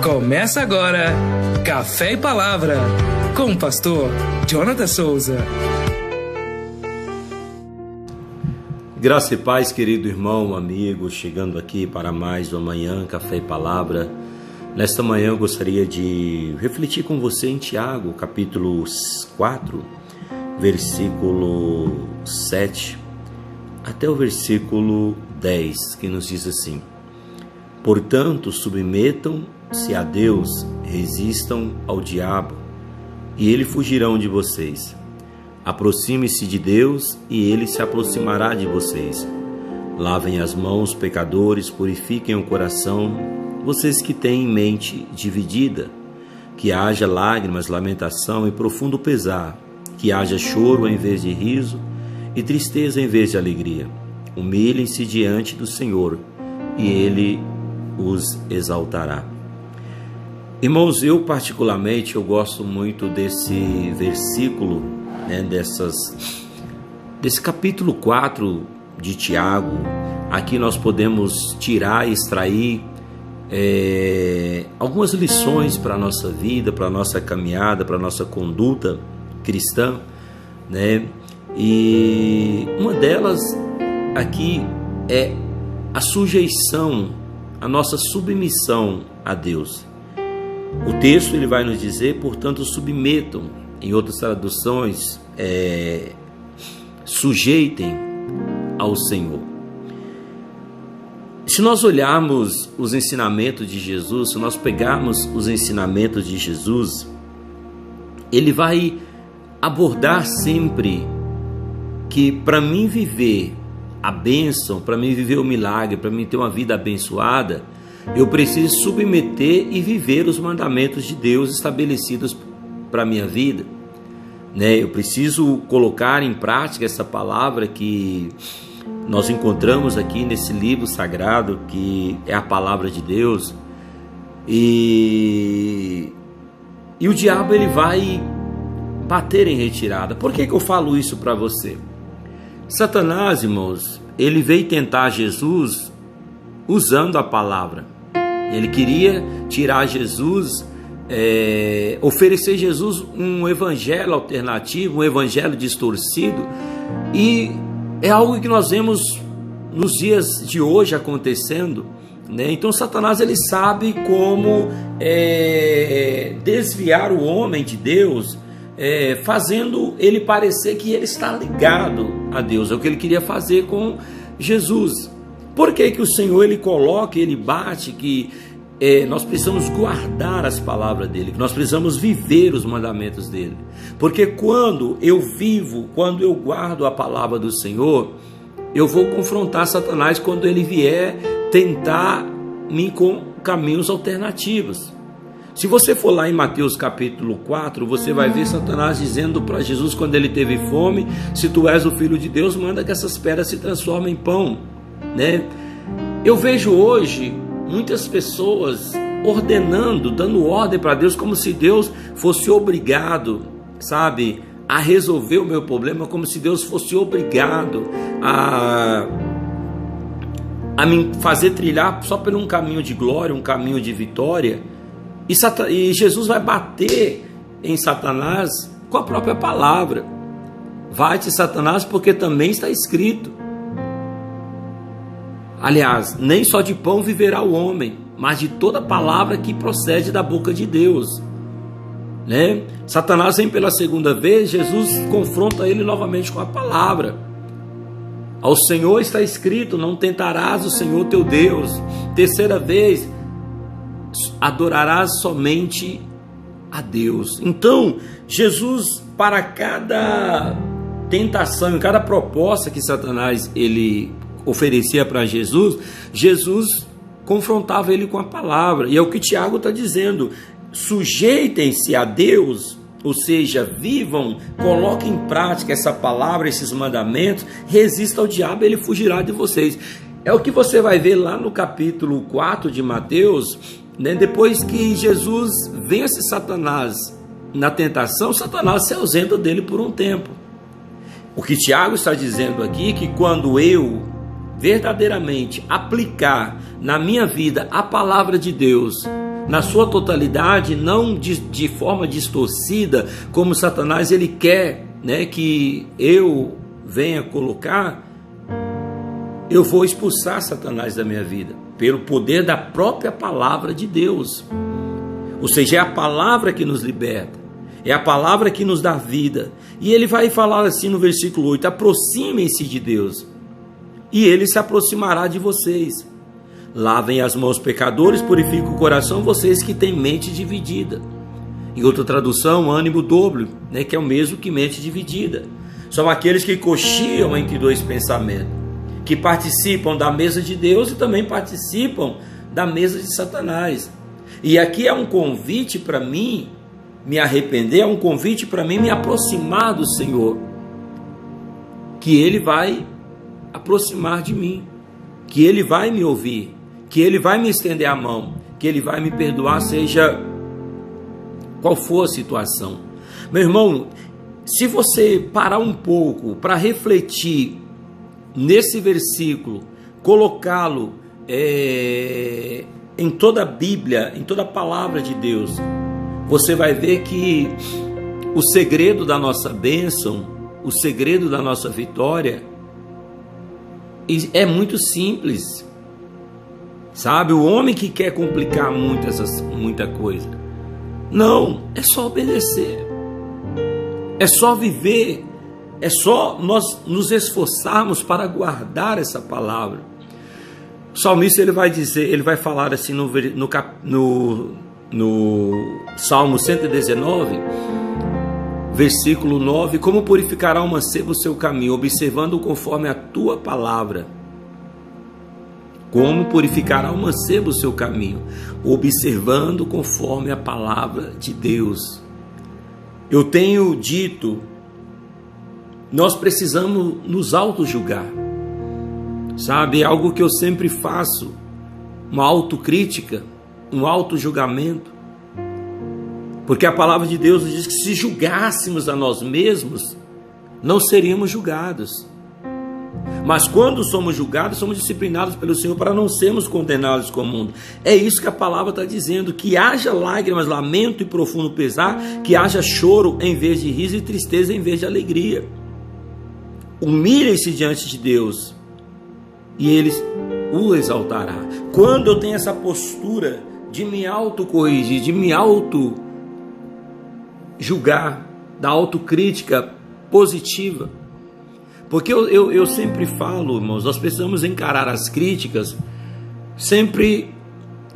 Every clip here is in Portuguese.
Começa agora Café e Palavra com o pastor Jonathan Souza. Graça e paz, querido irmão, amigo, chegando aqui para mais uma manhã, Café e Palavra. Nesta manhã eu gostaria de refletir com você em Tiago, capítulo 4, versículo 7, até o versículo 10, que nos diz assim: portanto, submetam-se a Deus, resistam ao diabo, e ele fugirão de vocês. Aproxime-se de Deus, e ele se aproximará de vocês. Lavem as mãos, pecadores, purifiquem o coração, vocês que têm mente dividida. Que haja lágrimas, lamentação e profundo pesar, que haja choro em vez de riso e tristeza em vez de alegria. Humilhem-se diante do Senhor, e ele os exaltará. Irmãos, eu particularmente gosto muito desse versículo, desse capítulo 4 de Tiago. Aqui nós podemos tirar e extrair algumas lições para a nossa vida, para a nossa caminhada, para a nossa conduta cristã, E uma delas aqui é a sujeição, a nossa submissão a Deus. O texto ele vai nos dizer, portanto, submetam. Em outras traduções, sujeitem ao Senhor. Se nós olharmos os ensinamentos de Jesus, se nós pegarmos os ensinamentos de Jesus, ele vai abordar sempre que para mim viver a bênção, para mim viver o milagre, para mim ter uma vida abençoada, eu preciso submeter e viver os mandamentos de Deus estabelecidos para a minha vida. Eu preciso colocar em prática essa palavra que nós encontramos aqui nesse livro sagrado, que é a palavra de Deus. E o diabo ele vai bater em retirada. Por que eu falo isso para você? Satanás, irmãos, ele veio tentar Jesus usando a palavra. Ele queria tirar Jesus, oferecer Jesus um evangelho alternativo, um evangelho distorcido, e é algo que nós vemos nos dias de hoje acontecendo, Então Satanás ele sabe como desviar o homem de Deus, fazendo ele parecer que ele está ligado a Deus. É o que ele queria fazer com Jesus. Por que o Senhor ele coloca, ele bate que nós precisamos guardar as palavras dele, que nós precisamos viver os mandamentos dele? Porque quando eu vivo, quando eu guardo a palavra do Senhor, eu vou confrontar Satanás quando ele vier tentar me com caminhos alternativos. Se você for lá em Mateus capítulo 4, você vai ver Satanás dizendo para Jesus quando ele teve fome: se tu és o Filho de Deus, manda que essas pedras se transformem em pão, Eu vejo hoje muitas pessoas ordenando, dando ordem para Deus, como se Deus fosse obrigado, a resolver o meu problema, como se Deus fosse obrigado a me fazer trilhar só por um caminho de glória, um caminho de vitória. E Jesus vai bater em Satanás com a própria palavra. Vai-te, Satanás, porque também está escrito. Aliás, nem só de pão viverá o homem, mas de toda palavra que procede da boca de Deus. Satanás vem pela segunda vez, Jesus confronta ele novamente com a palavra. Ao Senhor está escrito: não tentarás o Senhor teu Deus. Terceira vez, adorarás somente a Deus. Então, Jesus, para cada tentação, cada proposta que Satanás ele oferecia para Jesus, Jesus confrontava ele com a palavra. E é o que Tiago está dizendo: sujeitem-se a Deus, ou seja, vivam, coloquem em prática essa palavra, esses mandamentos, resista ao diabo, ele fugirá de vocês. É o que você vai ver lá no capítulo 4 de Mateus, depois que Jesus vence Satanás na tentação, Satanás se ausenta dele por um tempo. O que Tiago está dizendo aqui é que quando eu verdadeiramente aplicar na minha vida a palavra de Deus, na sua totalidade, não de forma distorcida, como Satanás ele quer, né, que eu venha colocar, eu vou expulsar Satanás da minha vida, pelo poder da própria palavra de Deus. Ou seja, é a palavra que nos liberta, é a palavra que nos dá vida. E ele vai falar assim no versículo 8, aproximem-se de Deus, e ele se aproximará de vocês. Lavem as mãos, pecadores, purifiquem o coração, vocês que têm mente dividida. Em outra tradução, ânimo dobro, né, que é o mesmo que mente dividida. São aqueles que cochiam entre dois pensamentos, que participam da mesa de Deus e também participam da mesa de Satanás. E aqui é um convite para mim me arrepender, é um convite para mim me aproximar do Senhor, que Ele vai aproximar de mim, que Ele vai me ouvir, que Ele vai me estender a mão, que Ele vai me perdoar, seja qual for a situação. Meu irmão, se você parar um pouco para refletir nesse versículo, colocá-lo em toda a Bíblia, em toda a palavra de Deus, você vai ver que o segredo da nossa bênção, o segredo da nossa vitória é muito simples. Sabe, o homem que quer complicar muita coisa, não, é só obedecer, é só viver, é só nós nos esforçarmos para guardar essa palavra. O salmista ele vai dizer, ele vai falar assim no Salmo 119, versículo 9: como purificará o mancebo o seu caminho, observando conforme a tua palavra. Como purificará o mancebo o seu caminho, observando conforme a palavra de Deus. Eu tenho dito, nós precisamos nos auto-julgar, sabe? É algo que eu sempre faço, uma autocrítica, um auto-julgamento, porque a palavra de Deus diz que se julgássemos a nós mesmos, não seríamos julgados. Mas quando somos julgados, somos disciplinados pelo Senhor para não sermos condenados com o mundo. É isso que a palavra está dizendo, que haja lágrimas, lamento e profundo pesar, que haja choro em vez de riso e tristeza em vez de alegria. Humilhem-se diante de Deus e Ele o exaltará. Quando eu tenho essa postura de me autocorrigir, de me auto-julgar, da autocrítica positiva, porque eu sempre falo, irmãos, nós precisamos encarar as críticas sempre,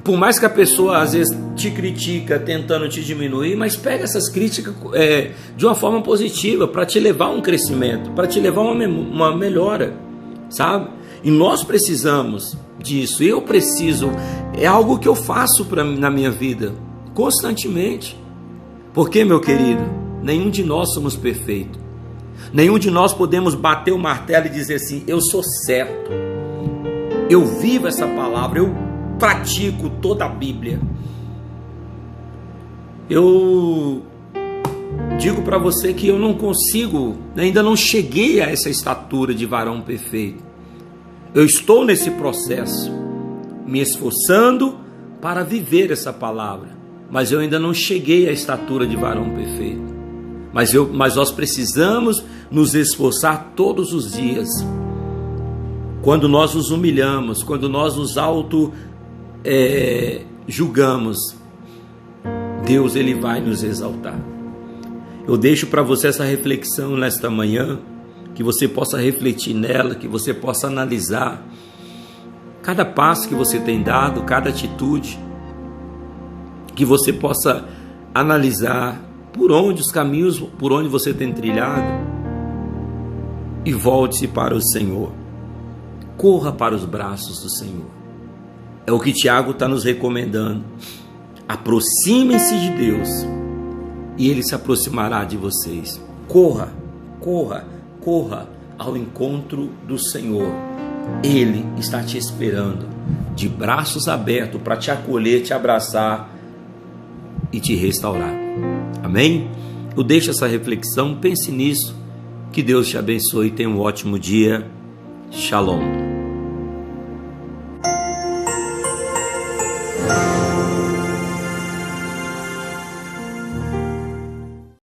por mais que a pessoa às vezes te critica tentando te diminuir, mas pega essas críticas de uma forma positiva, para te levar a um crescimento, para te levar a uma melhora, sabe? E nós precisamos disso, eu preciso, é algo que eu faço na minha vida, constantemente, porque, meu querido, nenhum de nós somos perfeitos. Nenhum de nós podemos bater o martelo e dizer assim, eu sou certo, eu vivo essa palavra, eu pratico toda a Bíblia. Eu digo para você que eu não consigo, ainda não cheguei a essa estatura de varão perfeito. Eu estou nesse processo, me esforçando para viver essa palavra, mas eu ainda não cheguei à estatura de varão perfeito. Mas nós precisamos nos esforçar todos os dias. Quando nós nos humilhamos, quando nós nos julgamos, Deus ele vai nos exaltar. Eu deixo para você essa reflexão nesta manhã, que você possa refletir nela, que você possa analisar cada passo que você tem dado, cada atitude, que você possa analisar por onde os caminhos, por onde você tem trilhado, e volte-se para o Senhor. Corra para os braços do Senhor. É o que Tiago está nos recomendando. Aproximem-se de Deus e Ele se aproximará de vocês. Corra, corra, corra ao encontro do Senhor. Ele está te esperando de braços abertos para te acolher, te abraçar e te restaurar. Amém? Eu deixo essa reflexão, pense nisso, que Deus te abençoe e tenha um ótimo dia. Shalom.